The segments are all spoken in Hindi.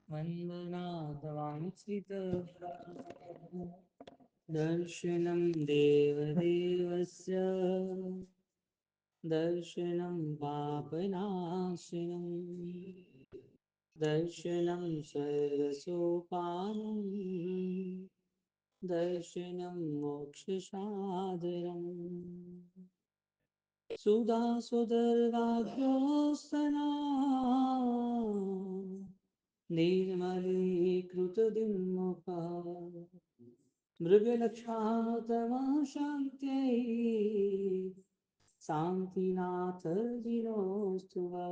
वन्दनाद्वांसित दर्शनं देवदेवस्य दर्शनं पापनाशनं दर्शनं सर्वसोपानं दर्शनं मोक्षसाधनम् सुधासुधर्वाग्रोसना निर्मलीकृतदिन्मुखा मृगलक्षातमा शान्त्यै शान्तिनाथ जिनोऽस्तु वा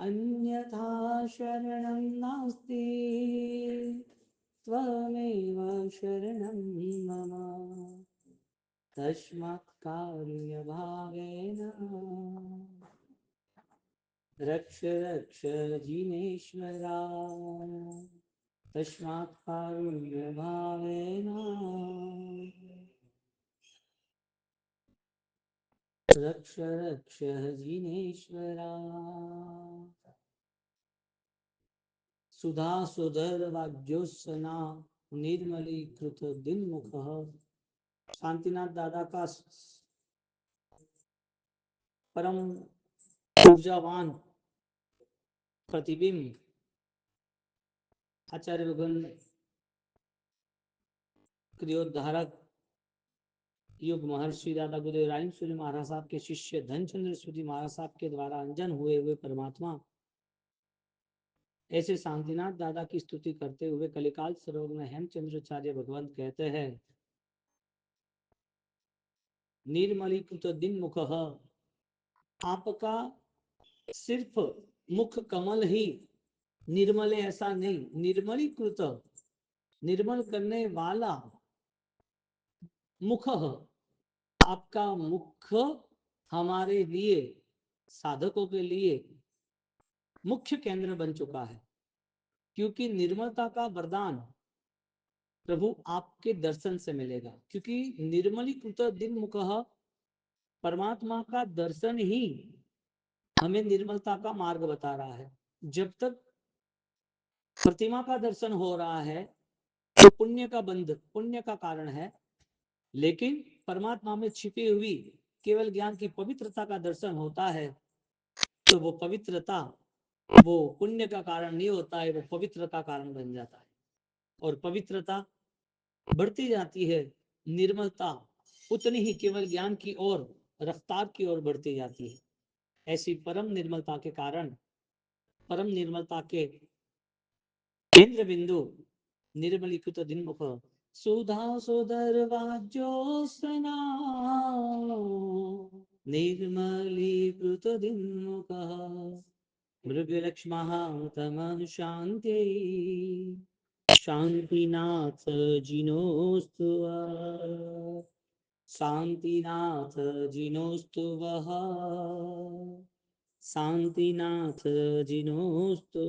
अन्यथा शरणं नास्ति त्वमेव शरणं मम तस्मात् कारुण्यभावेन रक्ष रक्ष जिनेश्वरा तस्मात् कारुण्यभावेन रक्ष रक्ष जिनेश्वरा सुधा सुधर वाग्योत्सना निर्मलीकृत दिनमुखः। शांतिनाथ दादा का परम ऊर्जावान प्रतिबिंब आचार्य भगवान क्रियोद्धारक युग महर्षि दादा गुरुदेव राय सूर्य महाराज साहब के शिष्य धनचंद्र सूरी महाराज साहब के द्वारा अंजन हुए परमात्मा ऐसे शांतिनाथ दादा की स्तुति करते हुए कलिकाल सरोवर में हेमचंद्राचार्य भगवंत कहते हैं निर्मलीकृत दिन मुख आपका सिर्फ मुख कमल ही निर्मल है ऐसा नहीं, निर्मलीकृत निर्मल करने वाला मुख आपका मुख हमारे लिए साधकों के लिए मुख्य केंद्र बन चुका है, क्योंकि निर्मलता का वरदान प्रभु आपके दर्शन से मिलेगा। क्योंकि निर्मलीकृत दिन मुख परमात्मा का दर्शन ही हमें निर्मलता का मार्ग बता रहा है। जब तक प्रतिमा का दर्शन हो रहा है तो पुण्य का बंध, पुण्य का कारण है, लेकिन परमात्मा में छिपी हुई केवल ज्ञान की पवित्रता का दर्शन होता है तो वो पवित्रता वो पुण्य का कारण नहीं होता है, वो पवित्र का कारण बन जाता है और पवित्रता बढ़ती जाती है, निर्मलता उतनी ही केवल ज्ञान की ओर रफ्तार की ओर बढ़ती जाती है। ऐसी परम निर्मलता के कारण, परम निर्मलता के केंद्र बिंदु निर्मलीकृत दिनमुख सुधा सुधर्वाज्योत्सना निर्मलीकृत दिनमुख मृगलक्ष्मः तमः शान्त्यै शान्तिनाथ जिनोस्तु शान्तिनाथ जिनोस्तु वः शान्तिनाथ जिनोस्तु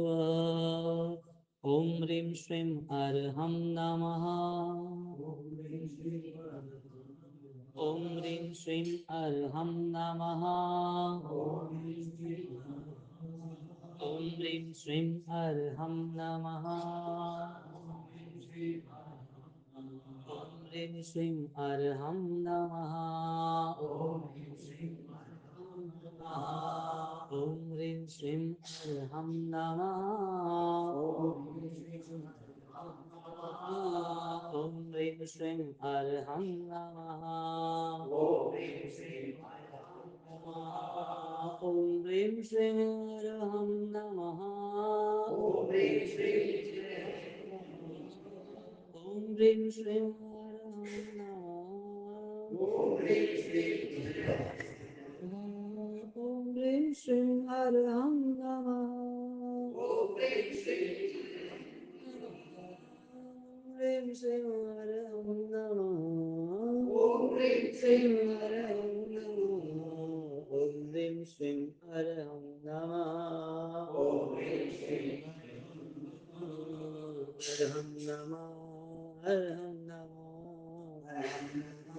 ॐ ह्रीं श्रीं अर्हं नमः ॐ ह्रीं श्रीं अर्हं नमः ॐ ह्रीं श्रीं अर्हं नमः ॐ ह्रीं श्रीं अर्हं नमः ॐ ह्रीं श्रीं अर्हं नमः ॐ ह्रीं श्रीं अर्हं नमः ॐ ह्रीं श्रीं अर्हं नमः ॐ ह्रीं श्रीं अर्हं नमः ॐ ह्रीं श्रीं अर्हं नमः ह्रीं श्रीं अर्हं नमः ॐ ह्रीं श्रीं अर्हं नमः ॐ ह्रीं श्रीं अर्हं नमः ॐ ह्रीं श्रीं अर्हं नमः अर्हं नमः अर्हं नमः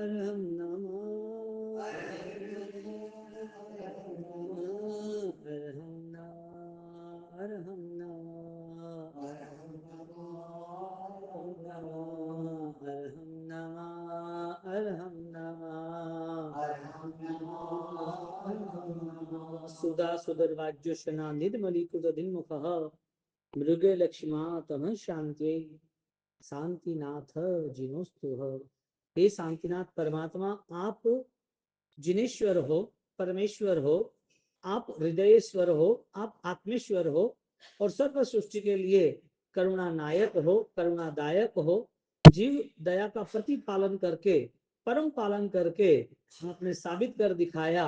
अर्हं नमः सुधा सुदर्वाज्योषणा निर्मलीकृत दिन्मुखः मृगे लक्ष्मातम शांति शांतिनाथ जिनोस्तुः। हे शांतिनाथ परमात्मा, आप जिनेश्वर हो, परमेश्वर हो, आप हृदयेश्वर हो, आप आत्मेश्वर हो और सर्व सृष्टि के लिए करुणा नायक हो, करुणादायक हो। जीव दया का प्रतिपालन करके, परम पालन करके आपने साबित कर दिखाया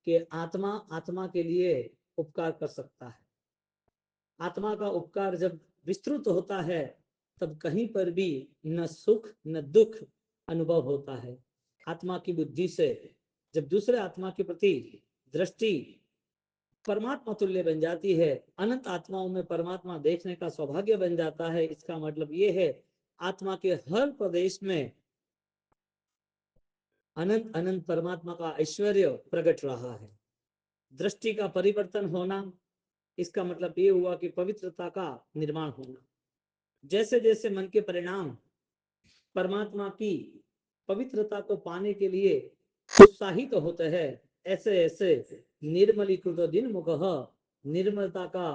कि आत्मा आत्मा के लिए उपकार कर सकता है। आत्मा का उपकार जब विस्तृत होता है तब कहीं पर भी न सुख न दुख अनुभव होता है। आत्मा की बुद्धि से जब दूसरे आत्मा के प्रति दृष्टि परमात्मा तुल्य बन जाती है, अनंत आत्माओं में परमात्मा देखने का सौभाग्य बन जाता है, इसका मतलब ये है आत्मा के हर प्रदेश में अनंत अनंत परमात्मा का ऐश्वर्य प्रकट रहा है। दृष्टि का परिवर्तन होना, इसका मतलब ये हुआ कि पवित्रता का निर्माण होना। जैसे जैसे मन के परिणाम परमात्मा की पवित्रता को पाने के लिए उत्साहित तो होते हैं, ऐसे ऐसे निर्मलीकृत दिन्मुखः निर्मलता का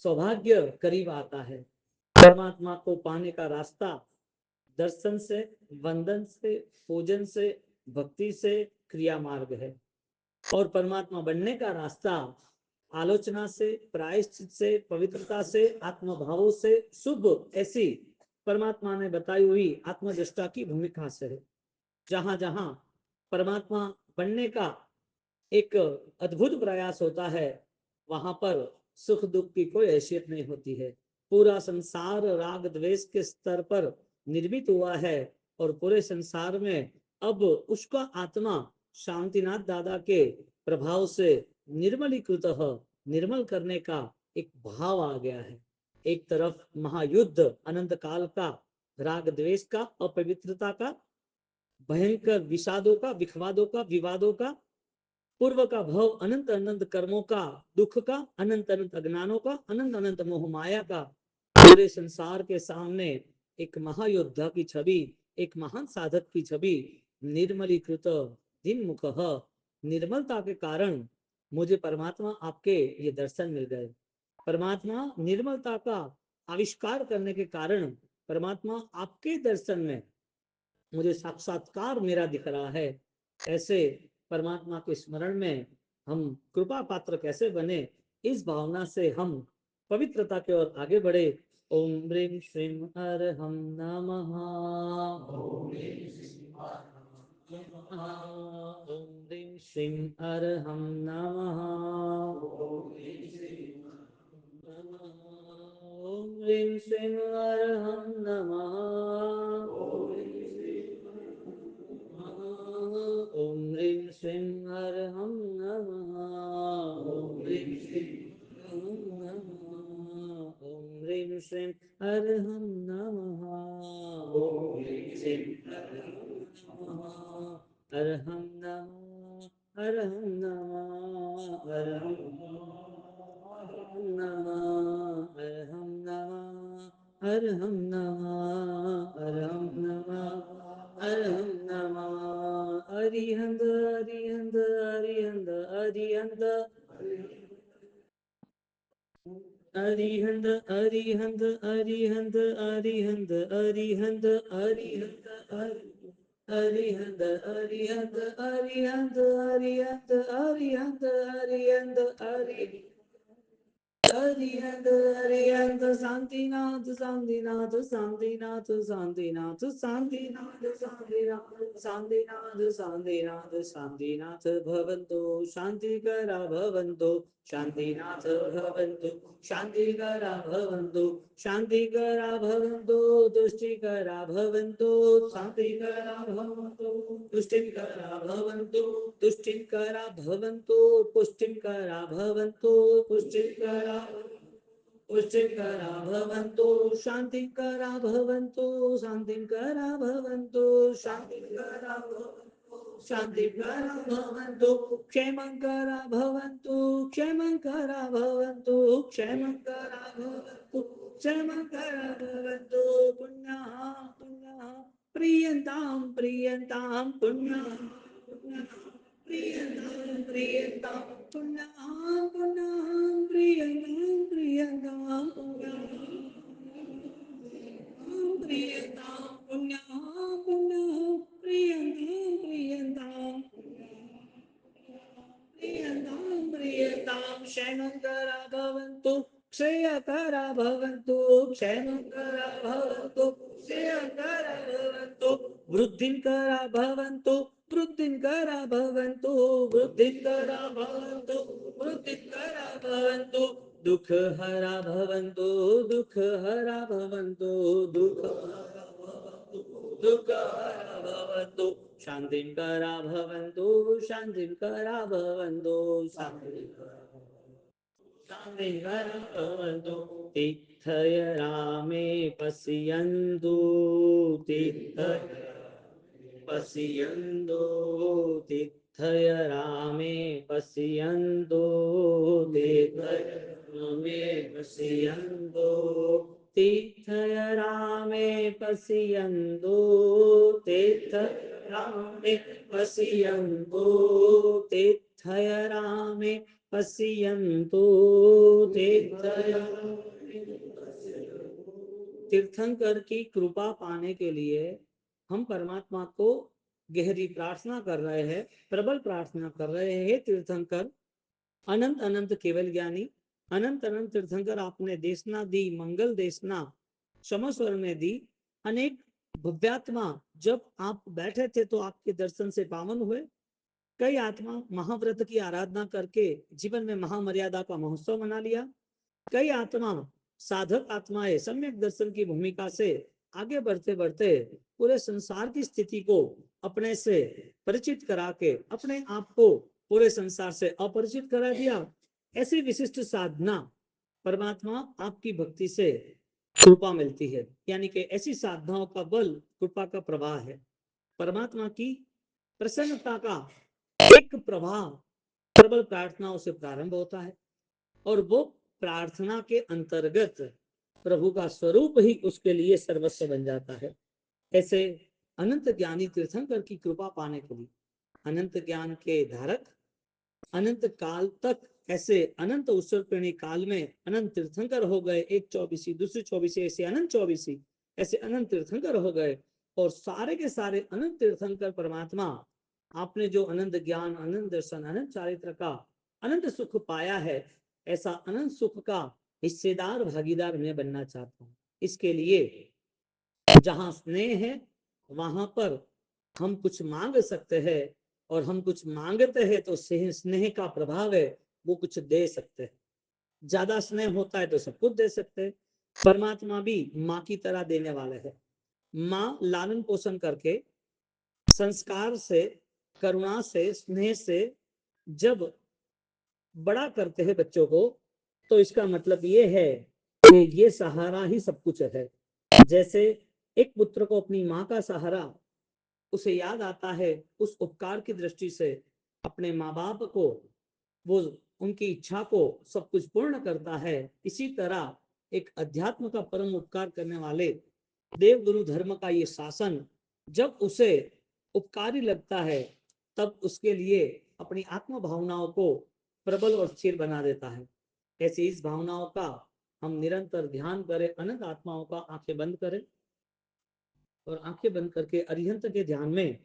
सौभाग्य करीब आता है। परमात्मा को पाने का रास्ता दर्शन से, वंदन से, पूजन से, भक्ति से, क्रिया मार्ग है। और परमात्मा बनने का रास्ता आलोचना से, प्रायश्चित से, पवित्रता से, आत्मभावों से, शुभ ऐसी परमात्मा ने बताई हुई आत्मदृष्टा की भूमिका से है। जहां जहां परमात्मा बनने का एक अद्भुत प्रयास होता है, वहां पर सुख दुख की कोई हैसियत नहीं होती है। पूरा संसार राग द्वेष के स्तर पर निर्मित हुआ है और पूरे संसार में अब उसका आत्मा शांतिनाथ दादा के प्रभाव से निर्मलीकृत निर्मल करने का एक भाव आ गया है। एक तरफ महायुद्ध अनंत काल का, राग द्वेष का, अपवित्रता का, भयंकर विषादों का, विखवादों का, विवादों का, पूर्व का भव, अनंत अनंत कर्मों का, दुख का, अनंत अनंत अज्ञानों का, अनंत अनंत मोह माया का, पूरे संसार के सामने एक महायोद्धा की छवि, एक महान साधक की छवि निर्मलीकृत दिन्मुखः, निर्मलता के कारण मुझे परमात्मा आपके ये दर्शन मिल गए। परमात्मा निर्मलता का आविष्कार करने के कारण परमात्मा आपके दर्शन में मुझे साक्षात्कार मेरा दिख रहा है। ऐसे परमात्मा के स्मरण में हम कृपा पात्र कैसे बने, इस भावना से हम पवित्रता की ओर आगे बढ़े। ओम ह्रीं श्रीं अरहं नमः। ओम ह्रीं श्रीं अरहं नमः। ओम ह्रीं श्रीं अरहं नमः। ओम ह्रीं श्रीं अरहं नमः। ओम ह्रीं श्रीं ओम ह्रीं श्रीं अरहं नमः। ओम ह्रीं श्रीं अरहं नमः। अरहं नमः। अरहं नमः। अरहं नमः। अरहं नमः। अरहं नमः। अरहं नमः। अरिहंत अरिहंत अरिहंत अरिहंत अरिहंत अरिहंत अरिहंत अरिहंत अरिहंत अरिहंत अरिहंत अरिहंत अरिहंत अरिहंत अरिहंत अरिहंत अरिहंत अरिहंत अरिहंत शांतिनाथ शांतिनाथ शांतिनाथ शांतिनाथ शांतिनाथ शांतिनाथ शांतिनाथ शांतिनाथ शांतिनाथ भवन्तु शांतिकरा भवन्तु शांतिनाथ भवन्तु शांतिकरा भवन्तु शांतिकरा भवन्तु तुष्टिकरा भवन्तु शांतिकरा भवन्तु तुष्टिकरा भवन्तु तुष्टिकरा भवन्तु पुष्टिकरा भवन्तु पुष्टिकरा पुष्टिकरा भवन्तु शान्तिकरा भवन्तु शान्तिकरा भवन्तु शान्तिकरा शान्तिकरा भवन्तु क्षेमंकरा भवन्तु क्षेमंकरा भवन्तु क्षेमंकरा भवन्तु क्षेमंकरा भवन्तु पुण्यः पुण्यः प्रियन्तां प्रियन्तां पुण्यः प्रियतां प्रियतां पुनः पुनः प्रियतां प्रियतां प्रियतां पुनः पुनः प्रियतां प्रियतां प्रियतां प्रियतां शयनकरा भवन्तु क्षयकरा भवन्तु क्षयकरा भवन्तु क्षयकरा भवन्तु वृद्धिकरा भवन्तु वृद्धिकरा भवन्तु वृद्धिकरा भवन्तु वृद्धिकरा भवन्तु दुःखहरा भवन्तु दुःखहरा भवन्तु दुःखहरा दुःखहरा भवन्तु शान्तिकरा भवन्तु शान्तिकरा भवन्तु शान्तिकरा भवन्तु तीर्थय रामे पश्यन्तु तीर्थय पश्यन्तु तीर्थय रामे पश्यन्तु तीर्थय रामे पश्यन्तु तीर्थय रामे पश्यन्तु तीर्थय रामे पश्यन्तु तीर्थय रामे पश्यन्तु तीर्थय तीर्थंकर की कृपा पाने के लिए हम परमात्मा को गहरी प्रार्थना कर रहे हैं, प्रबल प्रार्थना कर रहे हैं। तीर्थंकर अनंत अनंत केवल ज्ञानी अनंत अनंत तीर्थंकर आपने देशना दी मंगल देशना क्षमस्वर ने दी अनेक भव्यात्मा जब आप बैठे थे तो आपके दर्शन से पावन हुए। कई आत्मा महाव्रत की आराधना करके जीवन में महामर्यादा का महोत्सव मना लिया। कई आत्मा साधक आत्माएं सम्यक दर्शन की भूमिका से आगे बढ़ते बढ़ते पूरे संसार की स्थिति को अपने से परिचित करा के अपने आप को पूरे संसार से अपरिचित करा दिया। ऐसी विशिष्ट साधना परमात्मा आपकी भक्ति से कृपा मिलती है, यानी कि ऐसी साधनाओं का बल कृपा का प्रवाह है। परमात्मा की प्रसन्नता का एक प्रवाह प्रबल प्रार्थनाओं से प्रारंभ होता है और वो प्रार्थना के अंतर्गत प्रभु का स्वरूप ही उसके लिए सर्वस्व बन जाता है। ऐसे अनंत ज्ञानी तीर्थंकर की कृपा पाने के लिए अनंत ज्ञान के धारक अनंत काल तक ऐसे अनंत उत्सर्पिणी काल में अनंत तीर्थंकर हो गए। एक चौबीसी दूसरी चौबीसी ऐसे अनंत चौबीसी ऐसे अनंत तीर्थंकर हो गए और सारे के सारे अनंत तीर्थंकर परमात्मा आपने जो अनंत ज्ञान अनंत दर्शन अनंत चारित्र का अनंत सुख पाया है, ऐसा अनंत सुख का हिस्सेदार भागीदार मैं बनना चाहता हूँ। इसके लिए जहां स्नेह है वहां पर हम कुछ मांग सकते हैं और हम कुछ मांगते हैं तो स्नेह का प्रभाव है वो कुछ दे सकते हैं। ज्यादा स्नेह होता है तो सब कुछ दे सकते हैं। परमात्मा भी माँ की तरह देने वाले है। माँ लालन पोषण करके संस्कार से करुणा से स्नेह से जब बड़ा करते हैं बच्चों को तो इसका मतलब ये है कि ये सहारा ही सब कुछ है। जैसे एक पुत्र को अपनी माँ का सहारा उसे याद आता है, उस उपकार की दृष्टि से अपने माँ बाप को वो उनकी इच्छा को सब कुछ पूर्ण करता है। इसी तरह एक अध्यात्म का परम उपकार करने वाले देव गुरु धर्म का ये शासन जब उसे उपकारी लगता है तब उसके लिए अपनी आत्म भावनाओं को प्रबल और स्थिर बना देता है। ऐसी इस भावनाओं का हम निरंतर ध्यान करें। अनंत आत्माओं का आंखें बंद करें और आंखें बंद करके अरिहंत के ध्यान में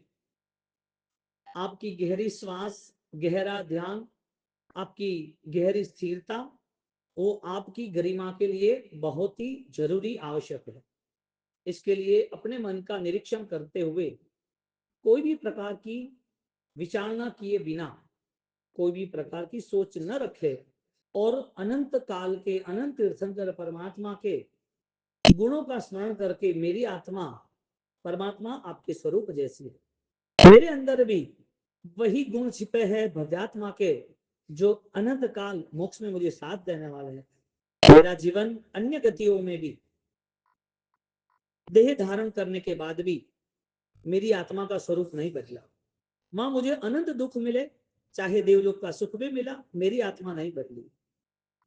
आपकी गहरी श्वास गहरा ध्यान आपकी गहरी स्थिरता वो आपकी गरिमा के लिए बहुत ही जरूरी आवश्यक है। इसके लिए अपने मन का निरीक्षण करते हुए कोई भी प्रकार की विचारणा किए बिना कोई भी प्रकार की सोच न रखे और अनंत काल के अनंत तीर्थंकर परमात्मा के गुणों का स्मरण करके मेरी आत्मा परमात्मा आपके स्वरूप जैसी है, मेरे अंदर भी वही गुण छिपे हैं भव्यात्मा के जो अनंत काल मोक्ष में मुझे साथ देने वाले हैं। मेरा जीवन अन्य गतियों में भी देह धारण करने के बाद भी मेरी आत्मा का स्वरूप नहीं बदला। मां मुझे अनंत दुख मिले चाहे देवलोक का सुख भी मिला, मेरी आत्मा नहीं बदली।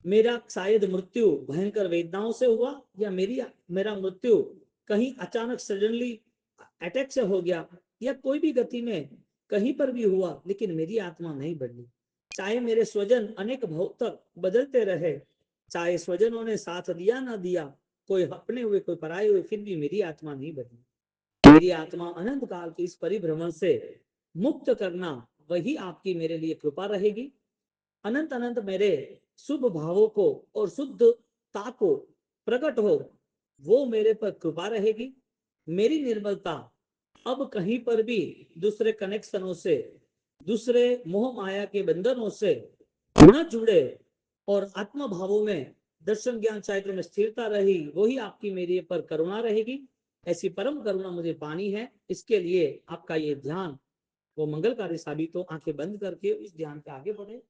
मेरा शायद मृत्यु भयंकर वेदनाओं से हुआ या मेरा मृत्यु कहीं अचानक सडनली अटैक से हो गया या कोई भी गति में कहीं पर भी हुआ, लेकिन मेरी आत्मा नहीं बदली। चाहे मेरे स्वजन अनेक भाव तक बदलते रहे, चाहे स्वजनों ने साथ दिया ना दिया, कोई अपने हुए कोई पराए हुए, फिर भी मेरी आत्मा नहीं बदली। मेरी आत्मा अनंत काल के इस परिभ्रमण से मुक्त करना, वही आपकी मेरे लिए कृपा रहेगी। अनंत अनंत मेरे शुभ भावों को और शुद्धता को प्रकट हो, वो मेरे पर कृपा रहेगी। मेरी निर्मलता अब कहीं पर भी दूसरे कनेक्शनों से, दूसरे मोह माया के बंधनों से न जुड़े और आत्म भावों में दर्शन ज्ञान चारित्र में स्थिरता रही, वही आपकी मेरे पर करुणा रहेगी। ऐसी परम करुणा मुझे पानी है। इसके लिए आपका ये ध्यान वो मंगलकारी साबित हो। आंखें बंद करके इस ध्यान पे आगे बढ़े।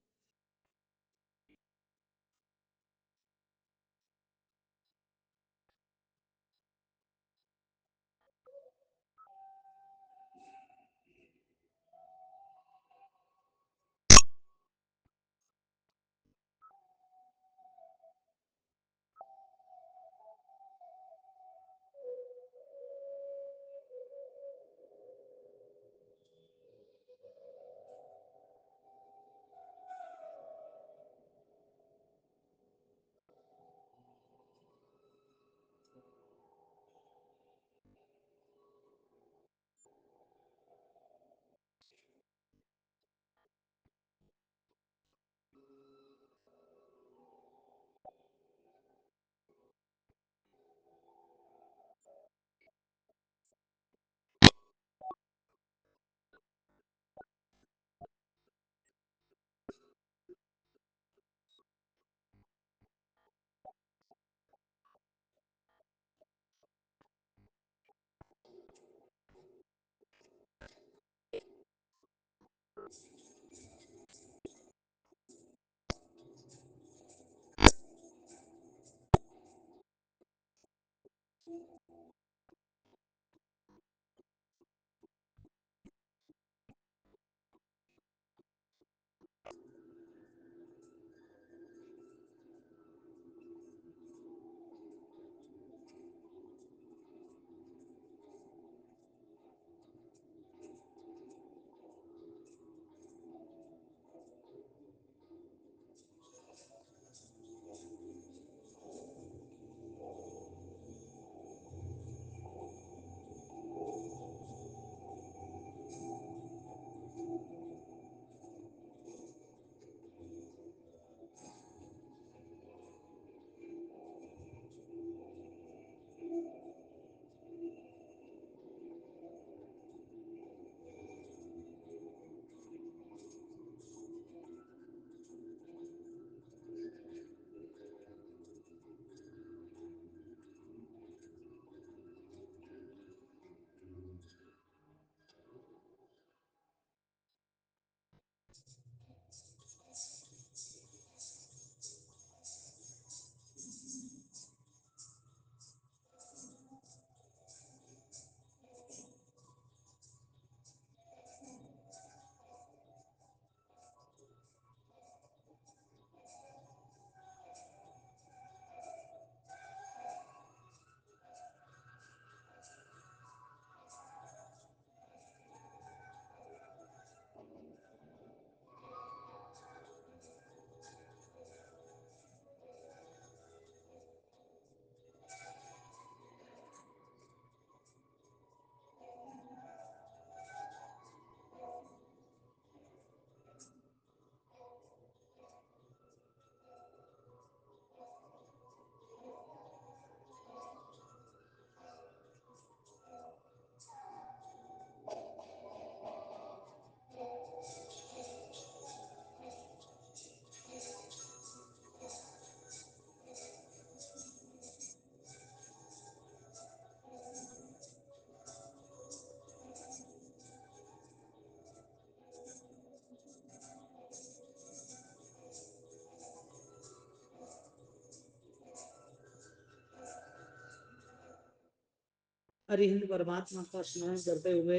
अरिहंत परमात्मा का स्मरण करते हुए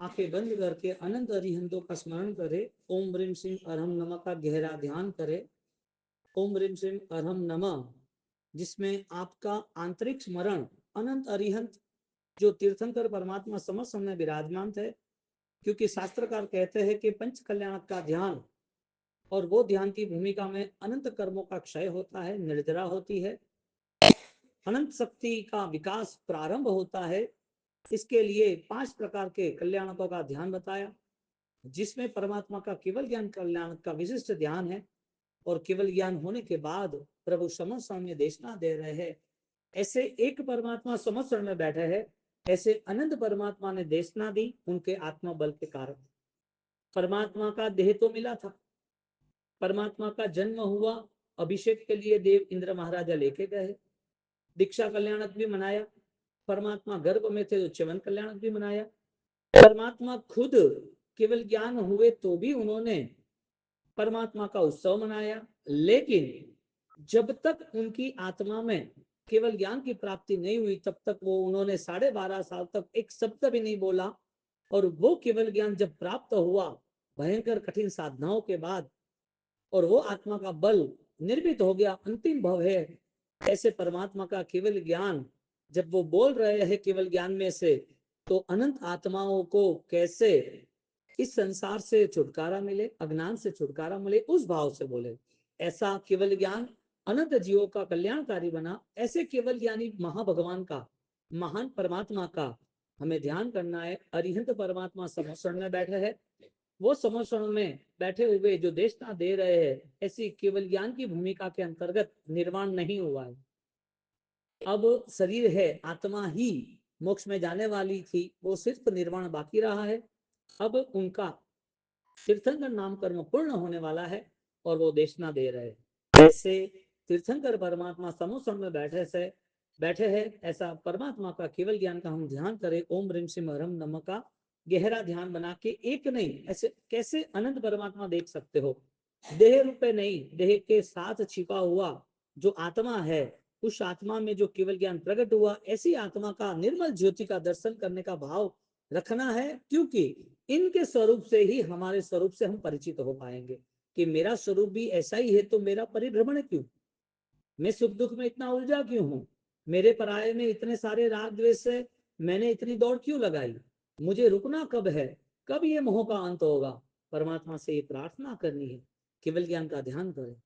आंखें बंद करके अनंत अरिहंतों का स्मरण करे। ओम ह्रीम सिंह अरहम नमः का गहरा ध्यान करे। ओम ह्रीम सिंह अरहम नमः, जिसमें आपका आंतरिक स्मरण अनंत अरिहंत जो तीर्थंकर परमात्मा समस्त समय विराजमान थे, क्योंकि शास्त्रकार कहते हैं कि पंच कल्याण का ध्यान और वो ध्यान की भूमिका में अनंत कर्मों का क्षय होता है, निर्जरा होती है, अनंत शक्ति का विकास प्रारंभ होता है। इसके लिए 5 प्रकार के कल्याणकों का ध्यान बताया, जिसमें परमात्मा का केवल ज्ञान कल्याण का विशिष्ट ध्यान है। और केवल ज्ञान होने के बाद प्रभु समर्षण में देशना दे रहे हैं। ऐसे एक परमात्मा समर्षण में बैठे हैं, ऐसे अनंत परमात्मा ने देशना दी उनके आत्मा बल के कारण। परमात्मा का देह तो मिला था, परमात्मा का जन्म हुआ, अभिषेक के लिए देव इंद्र महाराजा लेके गए, दीक्षा कल्याणक भी मनाया। परमात्मा गर्भ में थे तो च्यवन कल्याणक भी मनाया। परमात्मा खुद केवल ज्ञान हुए तो भी उन्होंने परमात्मा का उत्सव मनाया। लेकिन जब तक उनकी आत्मा में केवल ज्ञान की प्राप्ति नहीं हुई तब तक वो उन्होंने 12.5 साल तक एक शब्द भी नहीं बोला। और वो केवल ज्ञान जब प्राप्त हुआ भयंकर कठिन साधनाओं के बाद, और वो आत्मा का बल निर्मित हो गया, अंतिम भव है, ऐसे परमात्मा का केवल ज्ञान जब वो बोल रहे हैं केवल ज्ञान में से, तो अनंत आत्माओं को कैसे इस संसार से छुटकारा मिले, अज्ञान से छुटकारा मिले, उस भाव से बोले। ऐसा केवल ज्ञान अनंत जीवों का कल्याणकारी बना। ऐसे केवल ज्ञानी महाभगवान का, महान परमात्मा का हमें ध्यान करना है। अरिहंत परमात्मा समर्षण में बैठे हैं, वो समर्षण में बैठे हुए जो देशना दे रहे हैं, ऐसी केवल ज्ञान की भूमिका के अंतर्गत निर्वाण नहीं हुआ है। अब शरीर है, आत्मा ही मोक्ष में जाने वाली थी, वो सिर्फ निर्वाण बाकी रहा है। अब उनका तीर्थंकर नाम कर्म पूर्ण होने वाला है और वो देशना दे रहे हैं। ऐसे तीर्थंकर परमात्मा समोसन में बैठे हैं। ऐसा परमात्मा का केवल ज्ञान का हम ध्यान करें। ओम ह्रीम सिंह हरम नम का गहरा ध्यान बना के, एक नहीं, ऐसे कैसे अनंत परमात्मा देख सकते हो? देह रूपे नहीं, देह के साथ छिपा हुआ जो आत्मा है, उस आत्मा में जो केवल ज्ञान प्रकट हुआ, ऐसी आत्मा का निर्मल ज्योति का दर्शन करने का भाव रखना है। क्योंकि इनके स्वरूप से ही हमारे स्वरूप से हम परिचित हो पाएंगे कि मेरा स्वरूप भी ऐसा ही है, तो मेरा परिभ्रमण क्यों, मैं सुख दुख में इतना उलझा क्यों हूं, मेरे पराये में इतने सारे राग द्वेष है, मैंने इतनी दौड़ क्यों लगाई, मुझे रुकना कब है, कब ये मोह का अंत होगा? परमात्मा से ये प्रार्थना करनी है, केवल ज्ञान का ध्यान करें।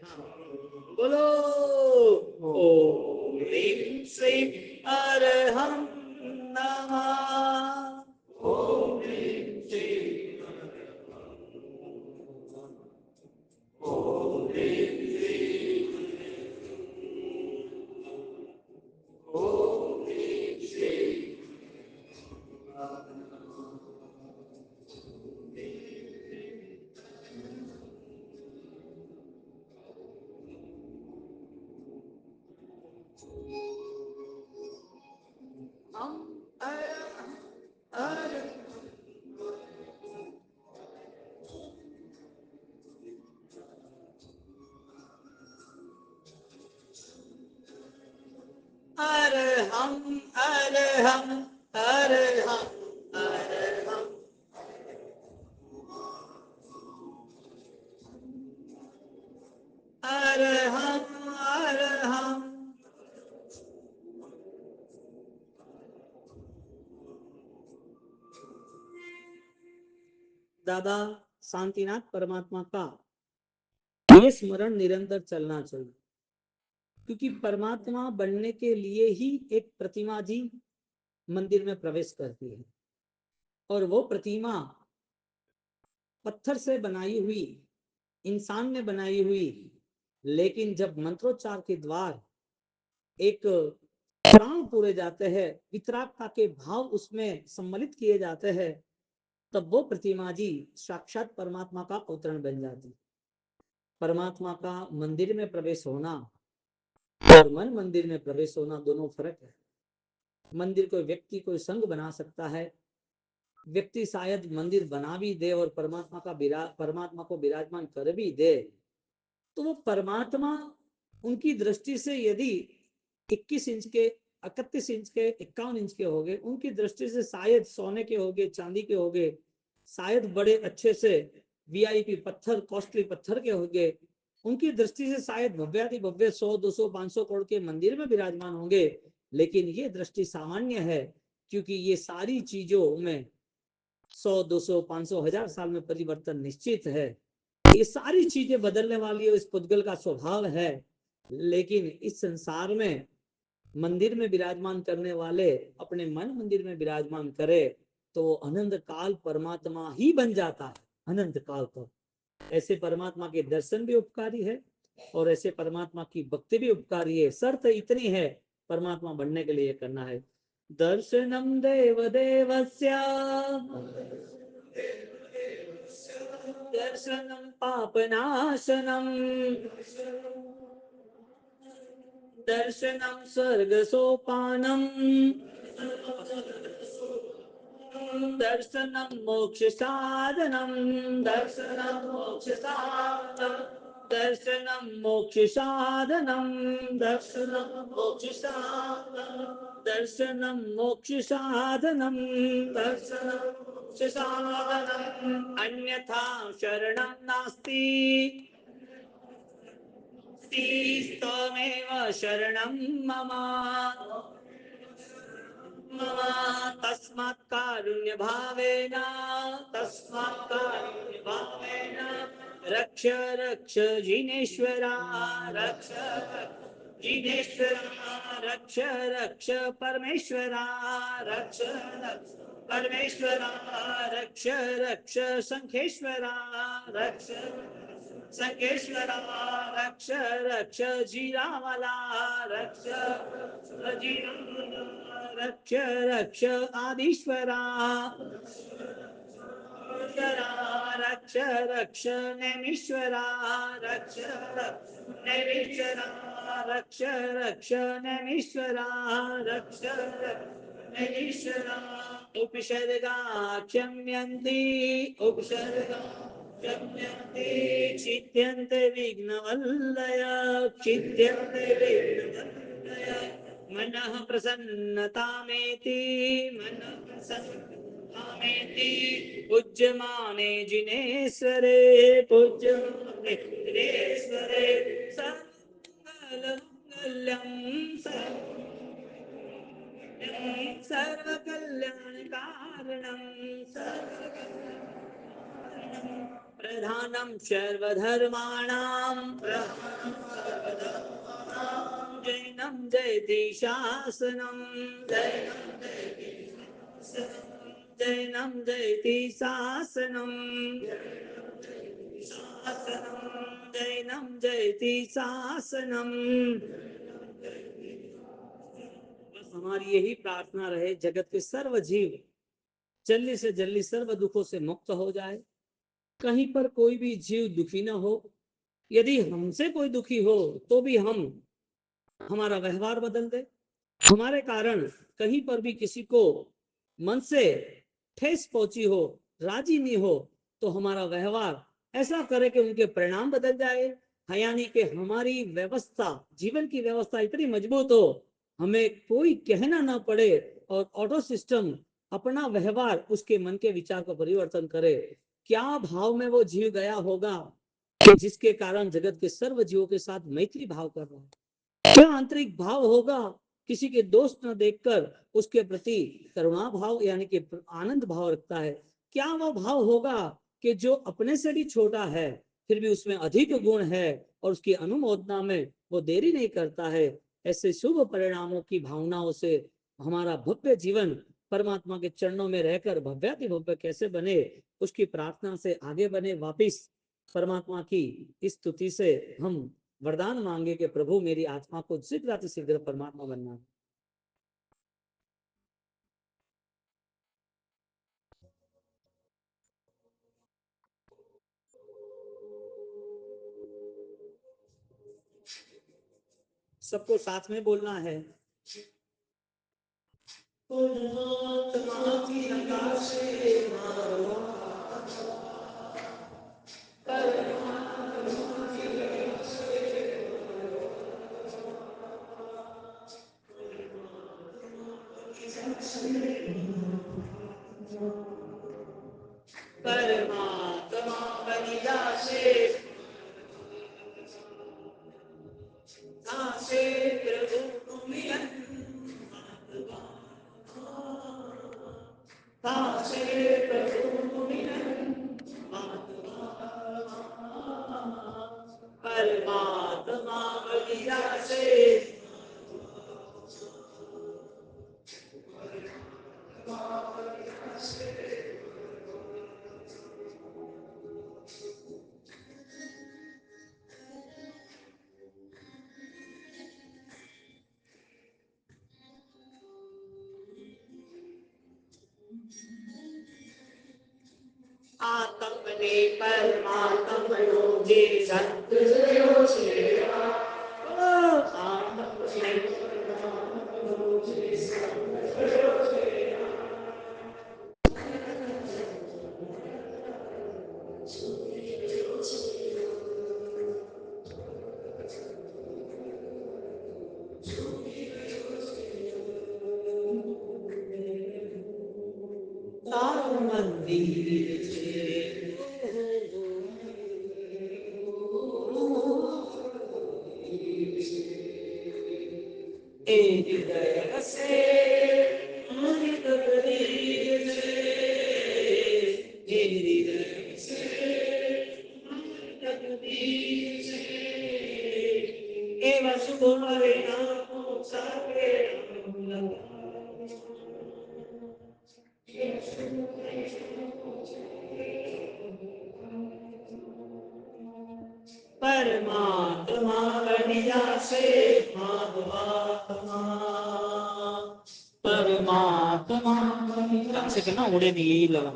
बोलो ओम ह्रीं श्रीं अरहं नमः। ओम ह्रीं श्रीं ओम ह्रीं श्रीं ओम ह्रीं श्रीं हम अर अरहं अरहं अरहं अरहं अरहं अरहं। दादा शांतिनाथ परमात्मा का ये स्मरण निरंतर चलना चाहिए, क्योंकि परमात्मा बनने के लिए ही एक प्रतिमा जी मंदिर में प्रवेश करती है, और वो प्रतिमा पत्थर से बनाई हुई, इंसान ने बनाई हुई, लेकिन जब मंत्रोच्चार के द्वार एक प्राण पूरे जाते हैं, वितरागता के भाव उसमें सम्मिलित किए जाते हैं, तब वो प्रतिमा जी साक्षात परमात्मा का अवतरण बन जाती। परमात्मा का मंदिर में प्रवेश होना और मन मंदिर में प्रवेश होना दोनों फर्क है। मंदिर को व्यक्ति कोई संघ बना सकता है, व्यक्ति शायद मंदिर बना भी दे और परमात्मा को विराजमान कर भी दे, तो वो परमात्मा उनकी दृष्टि से यदि 21 इंच के, 31 इंच के, 51 इंच के हो गए, उनकी दृष्टि से शायद सोने के हो गए, चांदी के हो गए, शायद बड़े अच्छे से वीआईपी पत्थर, कॉस्टली पत्थर के हो गए, उनकी दृष्टि से शायद भव्याति भव्य 100, 200, 500 करोड़ के मंदिर में विराजमान होंगे, लेकिन ये दृष्टि सामान्य है, क्योंकि ये सारी चीजों में 100, 200, 500, 1000 साल में परिवर्तन निश्चित है। ये सारी चीजें बदलने वाली इस पुद्गल का स्वभाव है, लेकिन इस संसार में मंदिर में विराजमान करने वाले अपने मन मंदिर में विराजमान करे तो अनंत काल परमात्मा ही बन जाता है, अनंत काल तक। ऐसे परमात्मा के दर्शन भी उपकारी है और ऐसे परमात्मा की भक्ति भी उपकारी है। शर्त इतनी है परमात्मा बनने के लिए करना है, दर्शनम देव देवस्य दर्शनम पापनाशनम दर्शनम स्वर्ग सोपानम दर्शनम मोक्ष साधनम दर्शनम मोक्ष साधनम दर्शनम मोक्ष साधनम दर्शनम मोक्ष साधनम दर्शनम मोक्ष साधनम दर्शनम मोक्ष साधनम अन्यथा शरणं नास्ति त्वमेव शरणं मम तस्मात् कारुण्य भावेन रक्ष रक्ष जिनेश्वरा रक्ष जिनेश्वरा रक्ष रक्ष परमेश्वरा रक्ष रक्ष परमेश्वरा रक्ष रक्ष शंखेश्वरा रक्ष संकेश्वरा रक्ष रक्ष जीरामला रक्ष रक्ष रक्ष आदिश्वरा रक्ष रक्ष नैमीश्वरा रक्ष नैमीश्वरा रक्ष रक्ष नैमीश्वरा रक्ष नैमीश्वरा उपसर्गा क्षम्यन्ति उपसर्गा क्षम्यन्ति चित्यन्ते विघ्नवल्लय चित्यन्ते विघ्नवल्लय मनः प्रसन्नतामेति मनः प्रसन्नतामेति पूज्यमाने जिनेश्वरे पूज्यमाने जिनेश्वरे सर्वमङ्गलमङ्गल्यं सर्वकल्याणकारणं प्रधानम सर्वधर्माणां जैनम जयति शासनम जैनम जयति शासनम जैनम जयति शासनम। बस हमारी यही प्रार्थना रहे, जगत के सर्व जीव जल्दी से जल्दी सर्व दुखों से मुक्त हो जाए, कहीं पर कोई भी जीव दुखी न हो। यदि हमसे कोई दुखी हो तो भी हम हमारा व्यवहार बदल दे, हमारे कारण कहीं पर भी किसी को मन से ठेस पहुंची हो, राजी नहीं हो, तो हमारा व्यवहार ऐसा करे कि उनके परिणाम बदल जाए। यानी कि हमारी व्यवस्था, जीवन की व्यवस्था इतनी मजबूत हो, हमें कोई कहना ना पड़े और ऑटो सिस्टम अपना व्यवहार उसके मन के विचार को परिवर्तन करे। क्या भाव में वो जीव गया होगा कि जिसके कारण जगत के सर्व जीवों के साथ मैत्री भाव कर रहा है। क्या आंतरिक भाव होगा, किसी के दोष न देखकर उसके प्रति करुणा भाव यानी कि आनंद भाव रखता है। क्या वो भाव होगा कि जो अपने से भी छोटा है फिर भी उसमें अधिक गुण है और उसकी अनुमोदना में वो देरी नहीं करता है। ऐसे शुभ परिणामों की भावनाओं से हमारा भव्य जीवन परमात्मा के चरणों में रहकर भव्याति भव्य कैसे बने, उसकी प्रार्थना से आगे बने। वापिस परमात्मा की इस स्तुति से हम वरदान मांगे कि प्रभु मेरी आत्मा को शीघ्र शीघ्र परमात्मा बनना। सबको साथ में बोलना है। परमात्मा बलिदा से प्रभु मिलन, प्रभु मिलन, परमात्मा बलिदा से आत्मने परमात्मनो जे सत्यो सेवा। मंदिर हृदय से अमृत प्रदीप से, हृदय से अमृत प्रदीप से, एवं शुभ परिणामों सर्वे परमात्मा बनिया से महात्मा, परमात्मा से कहना उड़े नहीं लगा।